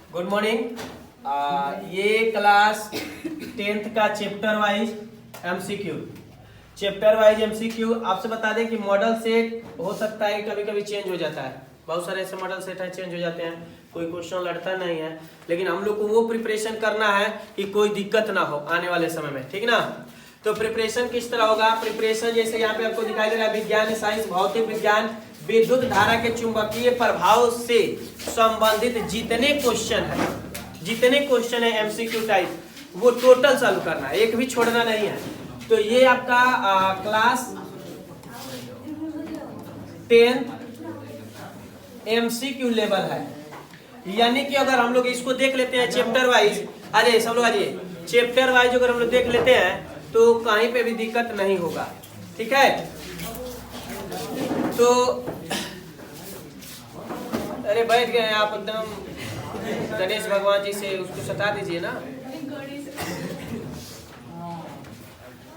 Good morning. ये class 10th का chapter wise MCQ आपसे बता दें कि मॉडल सेट हो सकता है कभी कभी चेंज हो जाता है। बहुत सारे ऐसे मॉडल सेट है चेंज हो जाते हैं, कोई क्वेश्चन लड़ता नहीं है, लेकिन हम लोग को वो प्रिपरेशन करना है कि कोई दिक्कत ना हो आने वाले समय में, ठीक ना। तो प्रिपरेशन किस तरह होगा? प्रिपरेशन जैसे यहाँ पे आपको दिखाई दे रहा है, विज्ञान साइंस भौतिक विज्ञान विद्युत धारा के चुंबकीय प्रभाव से संबंधित जितने क्वेश्चन है एमसीक्यू टाइप, वो टोटल सॉल्व करना है, एक भी छोड़ना नहीं है। तो ये आपका क्लास 10 एमसीक्यू लेवल है, यानी कि अगर हम लोग इसको देख लेते हैं चैप्टर वाइज, अरे सब लोग आइए, चैप्टर वाइज अगर हम लोग देख लेते हैं तो कहीं पे भी दिक्कत नहीं होगा, ठीक है। तो अरे बैठ गए आप एकदम, गणेश भगवान जी से उसको सता दीजिए ना।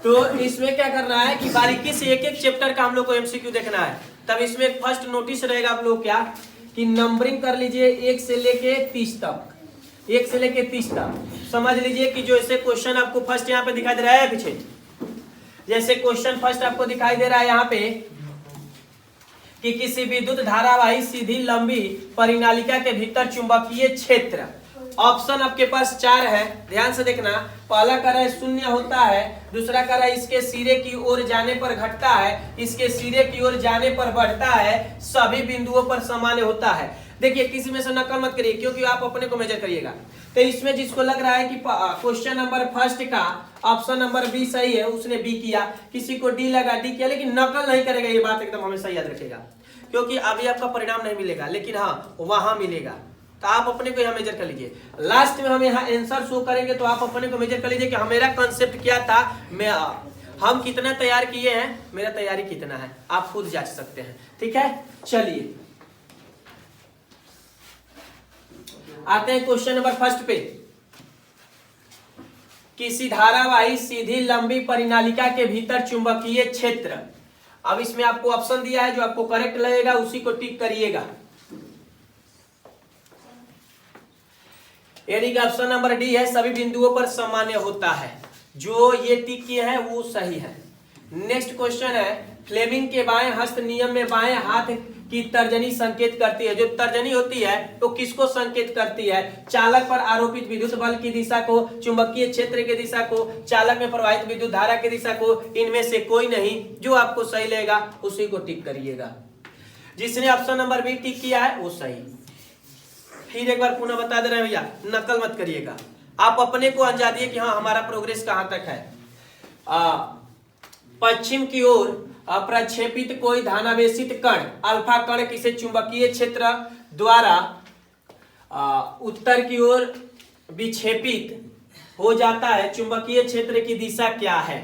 तो इसमें क्या करना है कि बारीकी से एक एक चैप्टर का हम लोग को एमसीक्यू देखना है। तब इसमें एक फर्स्ट नोटिस रहेगा आप लोग क्या कि नंबरिंग कर लीजिए 1 से लेके 30 तक, 1 से लेके 30 तक समझ लीजिए कि जो ऐसे क्वेश्चन आपको फर्स्ट यहाँ पे दिखाई दे रहा है, पीछे जैसे क्वेश्चन फर्स्ट आपको दिखाई दे रहा है यहाँ पे कि किसी विद्युत धारावाही सीधी लंबी परिनालिका के भीतर चुंबकीय क्षेत्र, ऑप्शन आपके पास 4 है, ध्यान से देखना। पहला कह रहा है 0 होता है, दूसरा कह रहा है इसके सिरे की ओर जाने पर घटता है, इसके सिरे की ओर जाने पर बढ़ता है, सभी बिंदुओं पर सामान्य होता है। देखिए किसी में से नकल मत करिए क्योंकि आप अपने को मेजर करिएगा। तो इसमें जिसको लग रहा है कि क्वेश्चन नंबर फर्स्ट का ऑप्शन नंबर बी सही है, उसने बी किया, किसी को डी लगा डी किया, लेकिन नकल नहीं करेगा। ये बात एकदम हमेशा याद रखेगा, क्योंकि अभी आपका परिणाम नहीं मिलेगा, लेकिन हाँ वहां मिलेगा। तो आप अपने को यहाँ मेजर कर लीजिए। लास्ट में हम यहाँ आंसर शो करेंगे तो आप अपने को मेजर कर लीजिए कि मेरा कंसेप्ट क्या था, हम कितना तैयार किए हैं, मेरा तैयारी कितना है, आप खुद जांच सकते हैं, ठीक है। चलिए आते हैं क्वेश्चन नंबर फर्स्ट पे। किसी धारावाही सीधी लंबी परिनालिका के भीतर चुंबकीय क्षेत्र, अब इसमें आपको ऑप्शन दिया है, जो आपको करेक्ट लगेगा उसी को टिक करिएगा। यानी कि ऑप्शन नंबर डी है, सभी बिंदुओं पर सामान्य होता है। जो ये टिक किए हैं वो सही है। नेक्स्ट क्वेश्चन है, फ्लेमिंग के बाएं हस्त नियम में बाएं हाथ की तर्जनी संकेत करती है। जो तर्जनी होती है तो किसको संकेत करती है? चालक पर आरोपित विद्युत बल की दिशा को, चुंबकीय क्षेत्र की दिशा को, चालक में प्रवाहित विद्युत धारा की दिशा को, इनमें से कोई नहीं। जो आपको सही लगेगा उसी को टिक करिएगा। जिसने ऑप्शन नंबर बी टिक किया है वो सही। फिर एक बार पुनः बता दे रहे हैं भैया, नकल मत करिएगा, आप अपने को अंदाज दिए कि हाँ हमारा प्रोग्रेस कहां तक है। पश्चिम की ओर प्रक्षेपित कोई धनावेशित कण, अल्फा कण किसे चुंबकीय क्षेत्र द्वारा उत्तर की ओर विक्षेपित हो जाता है, चुंबकीय क्षेत्र की दिशा क्या है?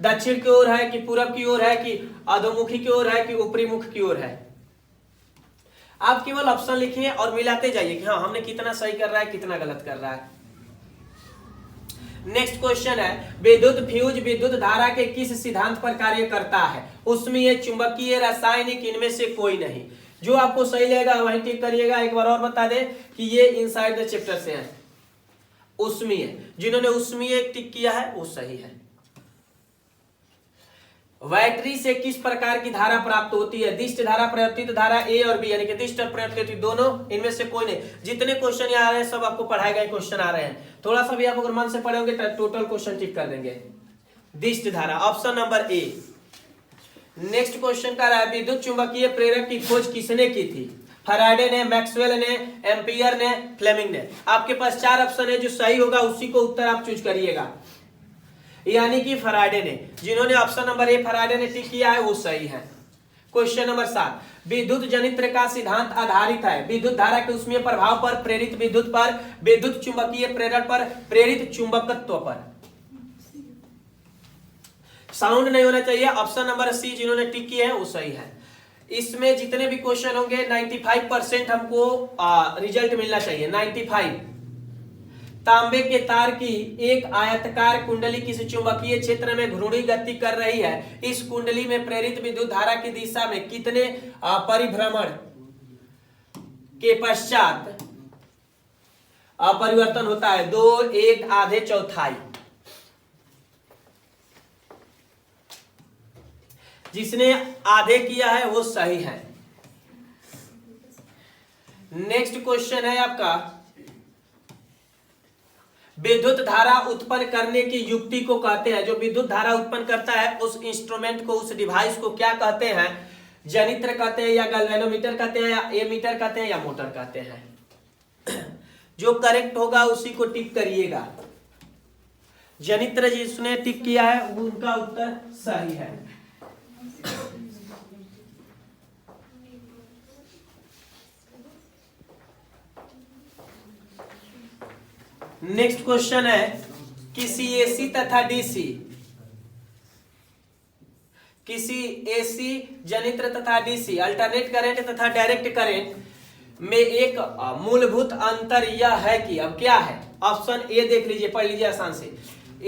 दक्षिण की ओर है कि पूरब की ओर है कि अधोमुखी की ओर है कि ऊपरी मुख की ओर है? आप केवल ऑप्शन लिखिए और मिलाते जाइए कि हाँ हमने कितना सही कर रहा है, कितना गलत कर रहा है। नेक्स्ट क्वेश्चन है, विद्युत फ्यूज विद्युत धारा के किस सिद्धांत पर कार्य करता है? उसमें चुंबकीय, रासायनिक, इनमें से कोई नहीं। जो आपको सही लगेगा वही टिक करिएगा। एक बार और बता दें कि ये इनसाइड द चैप्टर से है। उसमें जिन्होंने उसमें टिक किया है वो सही है। बैटरी से किस प्रकार की धारा प्राप्त होती है? दिष्ट धारा, प्रवर्तित धारा, ए और बी, यानी कि दिष्ट और प्रवर्तित दोनों, इनमें से कोई नहीं। जितने क्वेश्चन यहाँ आ रहे हैं सब आपको पढ़ाए गए क्वेश्चन आ रहे हैं। थोड़ा सा भी आप अगर मन से पढ़े होंगे तो टोटल क्वेश्चन टिक कर देंगे। दिष्ट धारा option number A. Next question का रहा है, विद्युत चुंबकीय प्रेरक की खोज किसने की थी? फैराडे ने, मैक्सवेल ने, एम्पियर ने, फ्लेमिंग ने। आपके पास 4 ऑप्शन है, जो सही होगा उसी को उत्तर आप चूज करिएगा। यानी कि फैराडे ने, जिन्होंने ऑप्शन नंबर ए फैराडे ने टिक किया है वो सही है। क्वेश्चन नंबर 7, विद्युत जनित्र का सिद्धांत आधारित है विद्युत धारा के उसमें प्रभाव पर, प्रेरित विद्युत पर, विद्युत चुंबकीय प्रेरण पर, प्रेरित चुंबकत्व पर। साउंड नहीं होना चाहिए। ऑप्शन नंबर सी जिन्होंने टिक किए हैं वो सही है। इसमें जितने भी क्वेश्चन होंगे 95% हमको रिजल्ट मिलना चाहिए, 95। तांबे के तार की एक आयताकार कुंडली किसी चुंबकीय क्षेत्र में घूर्णी गति कर रही है। इस कुंडली में प्रेरित विद्युत धारा की दिशा में कितने परिभ्रमण के पश्चात अपरिवर्तन होता है, 2, 1, आधे, चौथाई। जिसने आधे किया है वो सही है। नेक्स्ट क्वेश्चन है आपका, विद्युत धारा उत्पन्न करने की युक्ति को कहते हैं। जो विद्युत धारा उत्पन्न करता है उस इंस्ट्रूमेंट को, उस डिवाइस को क्या कहते हैं? जनित्र कहते हैं, या गैल्वेनोमीटर कहते हैं, या एमीटर कहते हैं, या मोटर कहते हैं। जो करेक्ट होगा उसी को टिक करिएगा। जनित्र जिसने टिक किया है उनका उत्तर सही है। नेक्स्ट क्वेश्चन है, किसी एसी तथा डीसी, किसी एसी जनित्र तथा डीसी अल्टरनेट करंट तथा डायरेक्ट करंट में एक मूलभूत अंतर यह है कि, अब क्या है? ऑप्शन ए देख लीजिए, पढ़ लीजिए आसान से।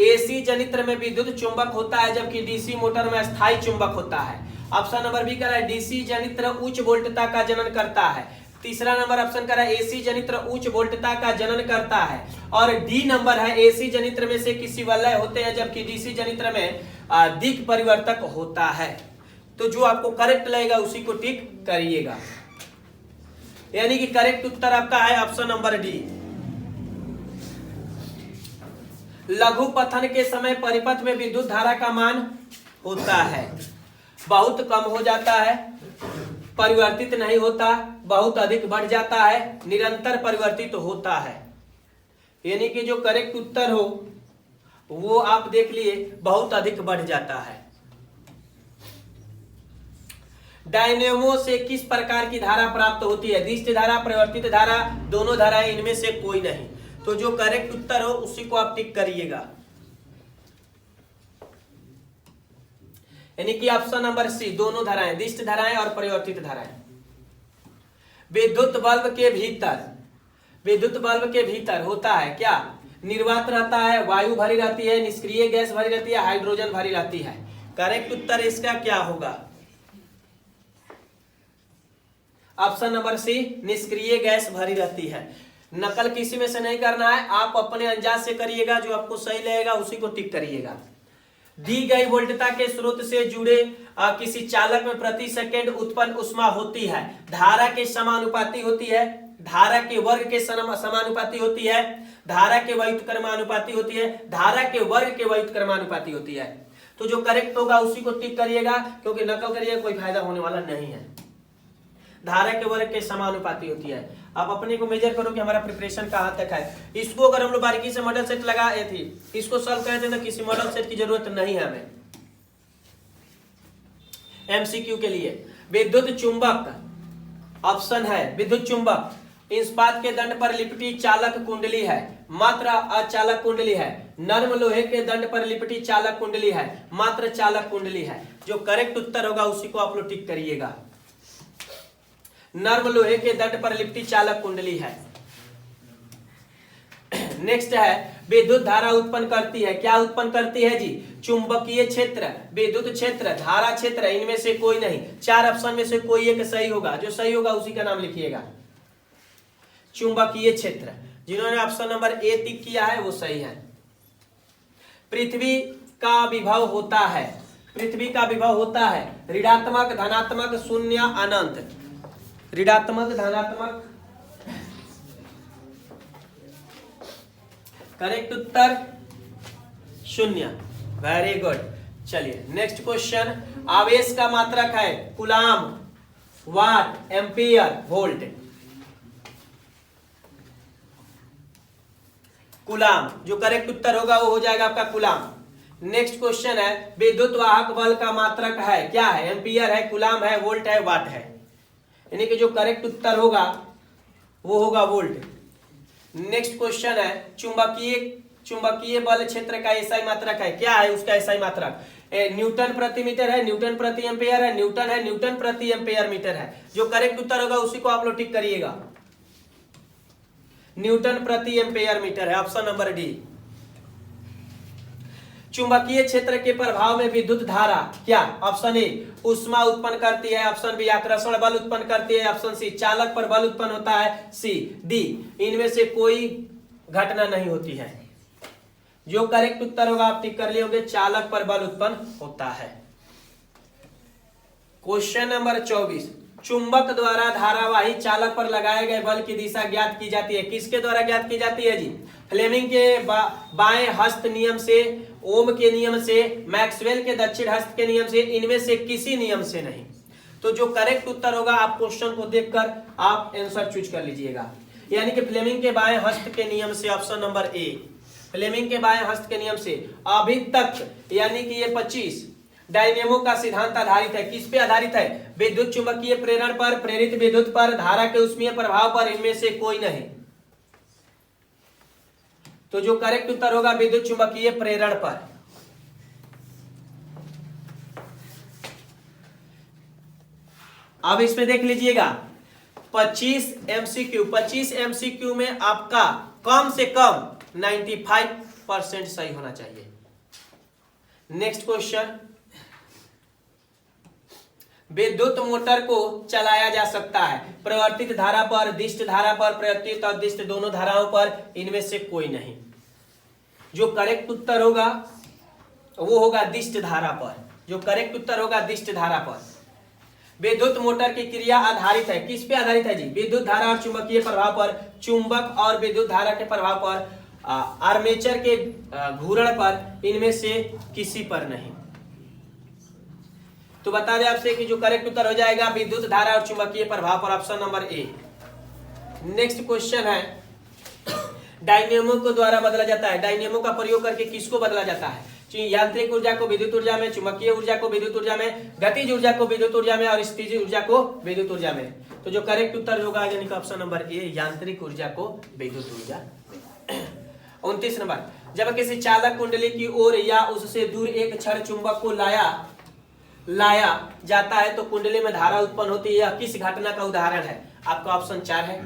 एसी जनित्र में विद्युत चुंबक होता है जबकि डीसी मोटर में स्थायी चुंबक होता है। ऑप्शन नंबर बी कह रहा है डीसी जनित्र उच्च वोल्टता का जनन करता है। तीसरा नंबर ऑप्शन कर रहा है एसी जनित्र उच्च वोल्टता का जनन करता है। और डी नंबर है एसी जनित्र में से किसी वलय होते हैं जबकि डीसी जनित्र में दिक् परिवर्तक होता है। तो जो आपको करेक्ट लगेगा उसी को टिक करिएगा। यानी कि करेक्ट उत्तर आपका है ऑप्शन नंबर डी। लघु पथन के समय परिपथ में विद्युत धारा का मान होता है, बहुत कम हो जाता है, परिवर्तित नहीं होता, बहुत अधिक बढ़ जाता है, निरंतर परिवर्तित होता है। यानी कि जो करेक्ट उत्तर हो वो आप देख लिए, बहुत अधिक बढ़ जाता है। डायनेमो से किस प्रकार की धारा प्राप्त होती है? दिष्ट धारा, परिवर्तित धारा, दोनों धाराएं, इनमें से कोई नहीं। तो जो करेक्ट उत्तर हो उसी को आप टिक करिएगा। यानी कि ऑप्शन नंबर सी, दोनों धाराएं, दिष्ट धाराएं और परिवर्तित धाराएं। विद्युत बल्ब के भीतर, विद्युत बल्ब के भीतर होता है क्या? निर्वात रहता है, वायु भरी रहती है, निष्क्रिय गैस भरी रहती है, हाइड्रोजन भरी रहती है। करेक्ट उत्तर इसका क्या होगा? ऑप्शन नंबर सी, निष्क्रिय गैस भरी रहती है। नकल किसी में से नहीं करना है, आप अपने अंदाज से करिएगा, जो आपको सही लगेगा उसी को टिक करिएगा। दी गई वोल्टता के स्रोत से जुड़े किसी चालक में प्रति सेकंड उत्पन्न ऊष्मा होती है, धारा के समानुपाती होती है, धारा के वर्ग के समानुपाती होती है, धारा के व्युत्क्रमानुपाती होती है, धारा के वर्ग के व्युत्क्रमानुपाती होती है। तो जो करेक्ट होगा उसी को टिक करिएगा, क्योंकि नकल करिएगा कोई फायदा होने वाला नहीं है। धारा के वर्ग के समानुपाती होती है। आप अपने को मेजर करो कि हमारा प्रिपरेशन कहां तक है। इसको अगर हम लोग बारीकी से मॉडल सेट लगाए थे, इसको सॉल्व करते थे, किसी मॉडल सेट की जरूरत नहीं है हमें। एमसीक्यू के लिए विद्युत चुंबक, ऑप्शन है विद्युत चुंबक इस्पात के दंड पर लिपटी चालक कुंडली है, मात्र अचालक कुंडली है। नर्म लोहे के दंड पर लिपटी चालक कुंडली है, मात्र चालक कुंडली है। जो करेक्ट उत्तर होगा उसी को आप लोग टिक करिएगा। नर्म लोहे के दंड पर लिपटी चालक कुंडली है। नेक्स्ट है विद्युत धारा उत्पन्न करती है, क्या उत्पन्न करती है जी? चुंबकीय क्षेत्र, विद्युत क्षेत्र, धारा क्षेत्र, इनमें से कोई नहीं। चार ऑप्शन में से कोई एक सही होगा, जो सही होगा उसी का नाम लिखिएगा। चुंबकीय क्षेत्र, जिन्होंने ऑप्शन नंबर ए टिक किया है वो सही है। पृथ्वी का विभव होता है, पृथ्वी का विभव होता है ऋणात्मक, धनात्मक, शून्य, अनंत। ऋणात्मक, धनात्मक, करेक्ट उत्तर शून्य। Very good. चलिए नेक्स्ट क्वेश्चन। आवेश का मात्रक है कूलाम, वाट, एम्पियर, वोल्ट। कूलाम, जो करेक्ट उत्तर होगा वो हो जाएगा आपका कूलाम। नेक्स्ट क्वेश्चन है विद्युत वाहक बल का मात्रक है, क्या है? एम्पियर है, कूलाम है, वोल्ट है, वाट है। यानी कि जो करेक्ट उत्तर होगा वो होगा वोल्ट। नेक्स्ट क्वेश्चन है चुंबकीय बल क्षेत्र का एसआई मात्रक है, क्या है उसका एसआई मात्रक? न्यूटन प्रति मीटर है, न्यूटन प्रति एम्पेयर है, न्यूटन प्रति एम्पेयर मीटर है। जो करेक्ट उत्तर होगा उसी को आप लोग टिक करिएगा। न्यूटन प्रति एम्पेयर मीटर है, ऑप्शन नंबर डी। चुंबकीय क्षेत्र के प्रभाव में विद्युत धारा क्या? ऑप्शन ए ऊष्मा उत्पन्न करती है, ऑप्शन बी आकर्षण बल उत्पन्न करती है, ऑप्शन सी चालक पर बल उत्पन्न होता है, सी डी इनमें से कोई घटना नहीं होती है। जो करेक्ट उत्तर होगा आप टिक कर लिए होंगे, चालक पर बल उत्पन्न होता है। क्वेश्चन नंबर 24, चुंबक द्वारा धारावाही चालक पर लगाए गए बल की दिशा ज्ञात की जाती है। किसके द्वारा ज्ञात की जाती है जी? फ्लेमिंग के बाएं हस्त नियम से, ओम के नियम से, मैक्सवेल के दक्षिण हस्त के नियम से, इनमें से किसी नियम से नहीं। तो जो करेक्ट उत्तर होगा आप क्वेश्चन को देखकर आप आंसर चूज कर लीजिएगा। यानी कि फ्लेमिंग के बाएं हस्त के नियम से, ऑप्शन नंबर ए, फ्लेमिंग के बाएं हस्त के नियम से अभी तक, यानी कि ये 25 डायनेमो का सिद्धांत आधारित है। किस पे आधारित है? विद्युत चुंबकीय प्रेरण पर, प्रेरित विद्युत पर, धारा के ऊष्मीय प्रभाव पर, इनमें से कोई नहीं। तो जो करेक्ट उत्तर होगा विद्युत चुंबकीय प्रेरण पर। अब इसमें देख लीजिएगा 25 एमसीक्यू, 25 एमसीक्यू में आपका कम से कम 95% सही होना चाहिए। नेक्स्ट क्वेश्चन, विद्युत मोटर को चलाया जा सकता है प्रवर्तित धारा पर, दिष्ट धारा पर, प्रवर्तित और दिष्ट दोनों धाराओं पर, इनमें से कोई नहीं। जो करेक्ट उत्तर होगा वो होगा दिष्ट धारा पर। जो करेक्ट उत्तर होगा दिष्ट धारा पर। विद्युत मोटर की क्रिया आधारित है, किस पे आधारित है जी? विद्युत धारा और चुंबकीय प्रभाव पर, चुंबक और विद्युत धारा के प्रभाव पर, आर्मेचर के घूर्ण पर, इनमें से किसी पर नहीं। तो बता दें आपसे कि जो करेक्ट उत्तर हो जाएगा विद्युत धारा और चुंबकीय प्रभाव पर, option number A. Next question है, डायनेमो को द्वारा बदला जाता है। डायनेमो का प्रयोग करके किसको बदला जाता है? यांत्रिक ऊर्जा को विद्युत ऊर्जा में, चुंबकीय ऊर्जा को विद्युत ऊर्जा में, गतिज ऊर्जा को विद्युत ऊर्जा में और स्थितिज ऊर्जा को विद्युत ऊर्जा में। तो जो करेक्ट उत्तर होगा यानी कि ऑप्शन नंबर ए, यांत्रिक ऊर्जा को विद्युत ऊर्जा। 29 नंबर, जब किसी चालक कुंडली की ओर या उससे दूर एक क्षण चुंबक को लाया जाता है तो कुंडली में धारा उत्पन्न होती है। यह किस घटना का उदाहरण है? आपका ऑप्शन 4 है,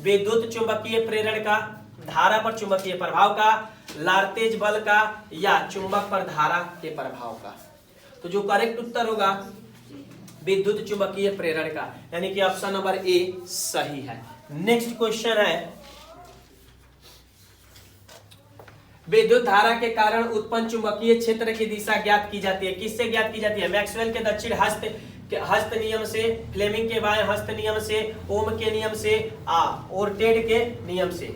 विद्युत चुंबकीय प्रेरण का, धारा पर चुंबकीय प्रभाव का, लार्तेज बल का, या चुंबक पर धारा के प्रभाव का। तो जो करेक्ट उत्तर होगा विद्युत चुंबकीय प्रेरण का, यानी कि ऑप्शन नंबर ए सही है। नेक्स्ट क्वेश्चन है, विद्युत धारा के कारण उत्पन्न चुंबकीय क्षेत्र की दिशा ज्ञात की जाती है। किससे ज्ञात की जाती है? मैक्सवेल के दक्षिण हस्त नियम से, फ्लेमिंग के बाएं हस्त नियम से, ओम के नियम से, ओर्टेड के नियम से।